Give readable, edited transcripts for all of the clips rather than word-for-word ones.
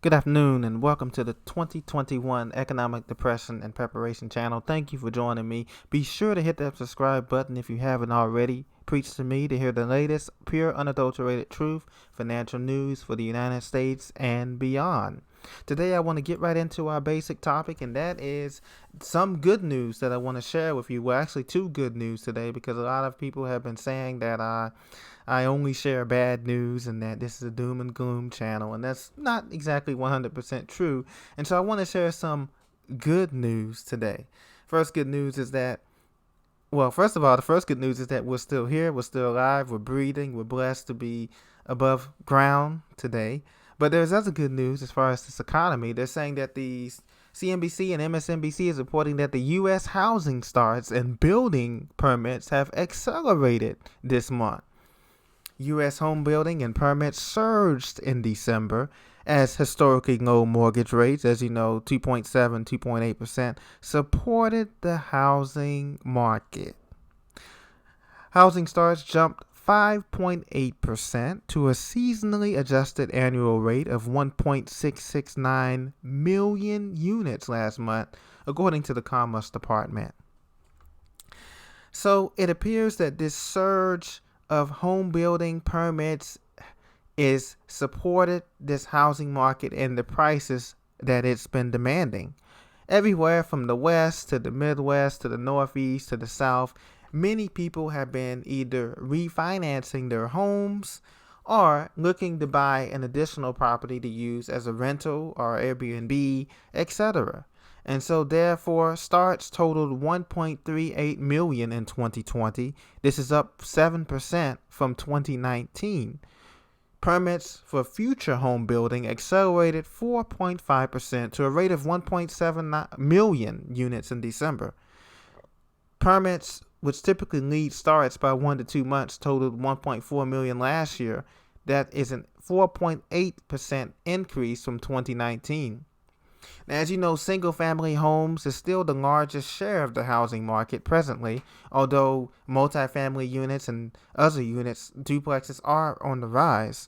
Good afternoon and welcome to the 2021 Economic Depression and Preparation channel. Thank you for joining me. Be sure to hit that subscribe button if you haven't already. Preach to me to hear the latest, pure, unadulterated truth, financial news for the United States and beyond. Today I want to get right into our basic topic, and that is some good news that I want to share with you. Well, actually two good news today, because a lot of people have been saying that I only share bad news and that this is a doom and gloom channel, and that's not exactly 100% true. And so I want to share some good news today. First good news is that, well, first of all, the first good news is that we're still here, we're still alive, we're breathing, we're blessed to be above ground today. But there's other good news as far as this economy. They're saying that the CNBC and MSNBC is reporting that the U.S. housing starts and building permits have accelerated this month. U.S. home building and permits surged in December as historically low mortgage rates, as you know, 2.7, 2.8%, supported the housing market. Housing starts jumped 5.8% to a seasonally adjusted annual rate of 1.669 million units last month, according to the Commerce Department. So it appears that this surge of home building permits is supported this housing market and the prices that it's been demanding. Everywhere from the West to the Midwest to the Northeast to the South, many people have been either refinancing their homes or looking to buy an additional property to use as a rental or Airbnb, etc. And so therefore starts totaled 1.38 million in 2020. This is up 7% from 2019. Permits for future home building accelerated 4.5% to a rate of 1.79 million units in December. Permits, which typically lead starts by 1 to 2 months, totaled 1.4 million last year. That is a 4.8% increase from 2019. Now, as you know, single-family homes is still the largest share of the housing market presently, although multifamily units and other units, duplexes, are on the rise.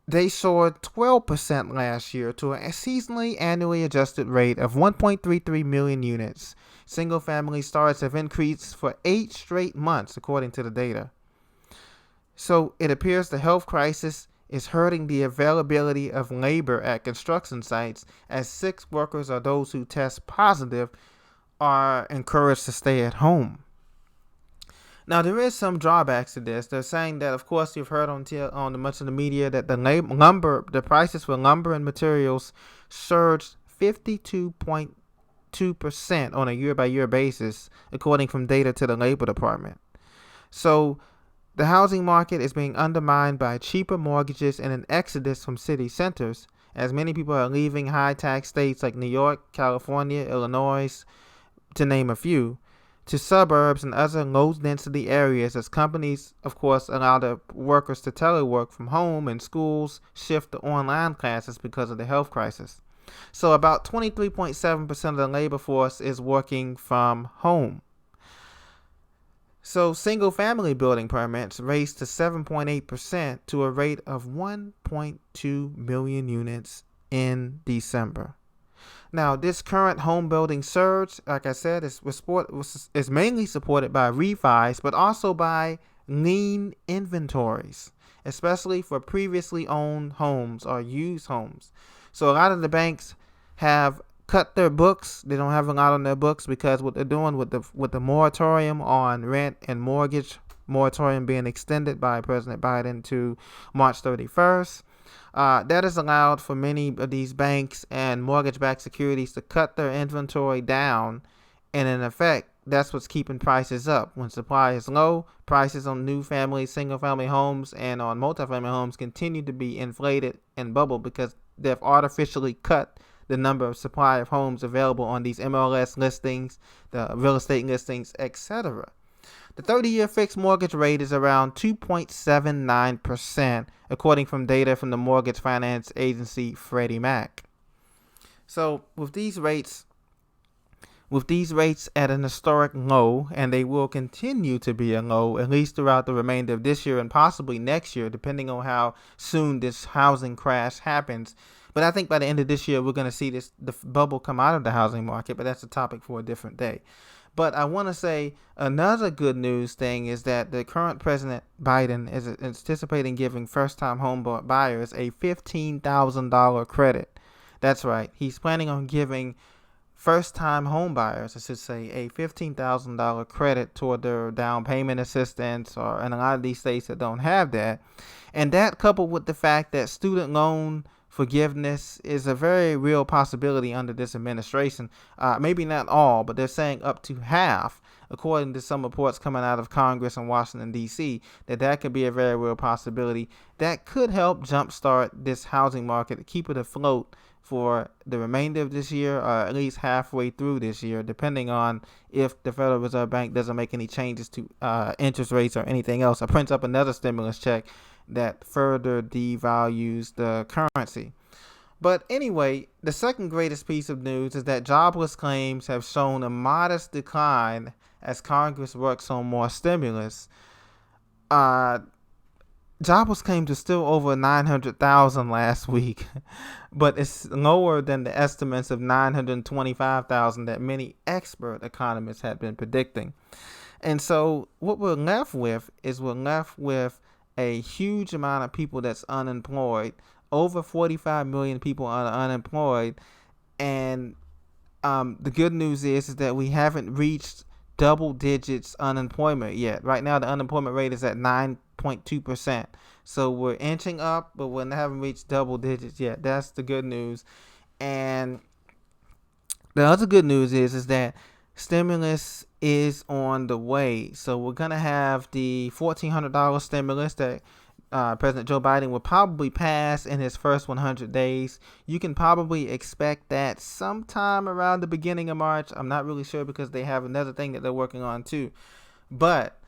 They soared 12% last year to a seasonally annually adjusted rate of 1.33 million units. Single-family starts have increased for 8 straight months, according to the data. So it appears the health crisis is hurting the availability of labor at construction sites, as 6 workers or those who test positive are encouraged to stay at home. Now, there is some drawbacks to this. They're saying that, of course, you've heard on much of the media that the prices for lumber and materials surged 52.2% on a year-by-year basis, according from data to the Labor Department. So the housing market is being undermined by cheaper mortgages and an exodus from city centers, as many people are leaving high-tax states like New York, California, Illinois, to name a few, to suburbs and other low-density areas, as companies, of course, allow their workers to telework from home and schools shift to online classes because of the health crisis. So about 23.7% of the labor force is working from home. So single-family building permits raised to 7.8% to a rate of 1.2 million units in December. Now, this current home building surge, like I said, is mainly supported by refis, but also by lean inventories, especially for previously owned homes or used homes. So a lot of the banks have cut their books. They don't have a lot on their books because what they're doing with the moratorium on rent and mortgage moratorium being extended by President Biden to March 31st. That has allowed for many of these banks and mortgage-backed securities to cut their inventory down, and in effect, that's what's keeping prices up. When supply is low, prices on new family, single-family homes and on multifamily homes continue to be inflated and bubble because they've artificially cut the number of supply of homes available on these MLS listings, the real estate listings, etc. The 30-year fixed mortgage rate is around 2.79%, according from data from the mortgage finance agency Freddie Mac. So with these rates, With these rates at an historic low, and they will continue to be a low at least throughout the remainder of this year and possibly next year, depending on how soon this housing crash happens. But I think by the end of this year, we're going to see the bubble come out of the housing market, but that's a topic for a different day. But I want to say another good news thing is that the current President Biden is anticipating giving first-time home buyers a $15,000 credit. That's right. He's planning on giving first-time home buyers, I should say, a $15,000 credit toward their down payment assistance, or in a lot of these states that don't have that. And that, coupled with the fact that student loan forgiveness is a very real possibility under this administration. Maybe not all, but they're saying up to half, according to some reports coming out of Congress in Washington, D.C., that could be a very real possibility. That could help jumpstart this housing market, keep it afloat for the remainder of this year, or at least halfway through this year, depending on if the Federal Reserve Bank doesn't make any changes to interest rates or anything else, or prints up another stimulus check that further devalues the currency. But anyway, the second greatest piece of news is that jobless claims have shown a modest decline as Congress works on more stimulus. Jobless claims are still over 900,000 last week, but it's lower than the estimates of 925,000 that many expert economists had been predicting. And so what we're left with is a huge amount of people that's unemployed. Over 45 million people are unemployed. And the good news is that we haven't reached double digits unemployment yet. Right now, the unemployment rate is at 9.2%. So we're inching up, but we haven't reached double digits yet. That's the good news. And the other good news is that stimulus is on the way. So we're going to have the $1,400 stimulus that President Joe Biden will probably pass in his first 100 days. You can probably expect that sometime around the beginning of March. I'm not really sure because they have another thing that they're working on too. But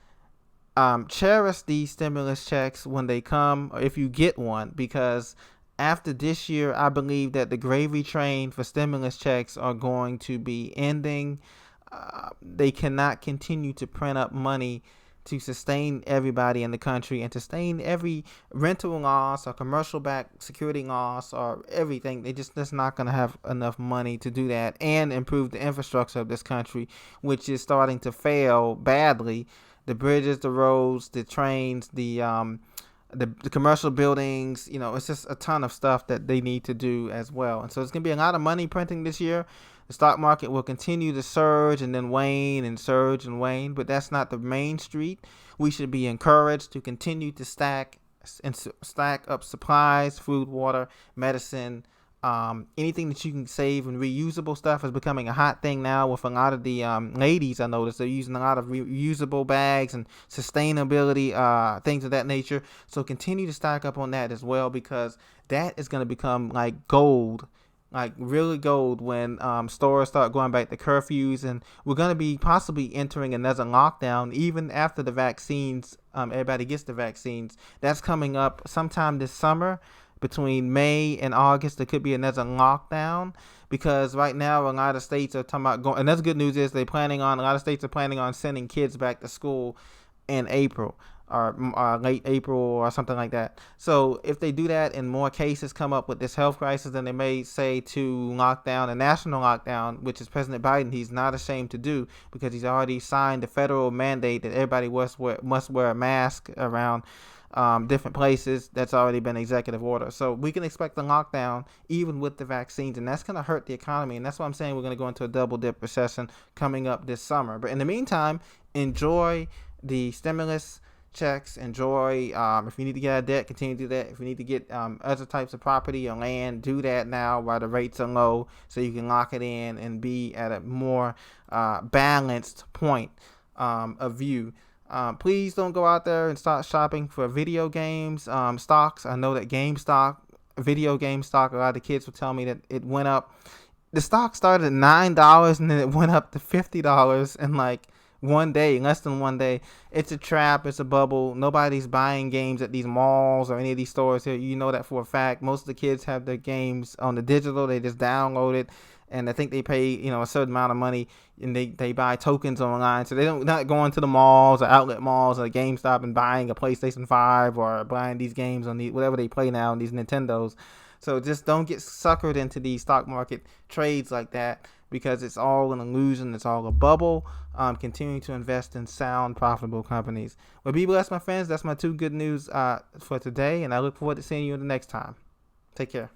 cherish these stimulus checks when they come, or if you get one, because after this year, I believe that the gravy train for stimulus checks are going to be ending. They cannot continue to print up money to sustain everybody in the country and to sustain every rental loss or commercial backed security loss or everything. That's not going to have enough money to do that and improve the infrastructure of this country, which is starting to fail badly. The bridges, the roads, the trains, the commercial buildings, it's just a ton of stuff that they need to do as well. And so it's going to be a lot of money printing this year. The stock market will continue to surge and then wane and surge and wane, but that's not the main street. We should be encouraged to continue to stack up supplies, food, water, medicine, anything that you can save, and reusable stuff is becoming a hot thing now with a lot of the ladies. I noticed they're using a lot of reusable bags and sustainability, things of that nature. So continue to stock up on that as well, because that is going to become like gold. Like really gold when stores start going back to curfews, and we're going to be possibly entering another lockdown even after the vaccines. Everybody gets the vaccines. That's coming up sometime this summer. Between May and August, there could be another lockdown, because right now a lot of states are talking about going. And that's good news is a lot of states are planning on sending kids back to school in April. Or late April or something like that. So if they do that and more cases come up with this health crisis, then they may say to lock down a national lockdown, which is President Biden, he's not ashamed to do, because he's already signed the federal mandate that everybody must wear a mask around different places. That's already been executive order. So we can expect a lockdown even with the vaccines, and that's going to hurt the economy. And that's why I'm saying we're going to go into a double dip recession coming up this summer. But in the meantime, enjoy the stimulus checks. Enjoy. If you need to get out of debt, continue to do that. If you need to get other types of property or land, do that now while the rates are low, so you can lock it in and be at a more balanced point of view. Please don't go out there and start shopping for video games stocks. I know that video game stock, a lot of the kids will tell me that it went up. The stock started at $9 and then it went up to $50 in like less than one day. It's a trap. It's a bubble. Nobody's buying games at these malls or any of these stores here. You know that for a fact. Most of the kids have their games on the digital. They just download it. and I think they pay a certain amount of money, and they buy tokens online, so they don't not going to the malls or outlet malls or GameStop and buying a PlayStation 5 or buying these games on the whatever they play now on these Nintendos. So just don't get suckered into these stock market trades like that, because it's all an illusion. It's all a bubble. Continuing to invest in sound, profitable companies. Well, be blessed, my friends. That's my two good news for today, and I look forward to seeing you the next time. Take care.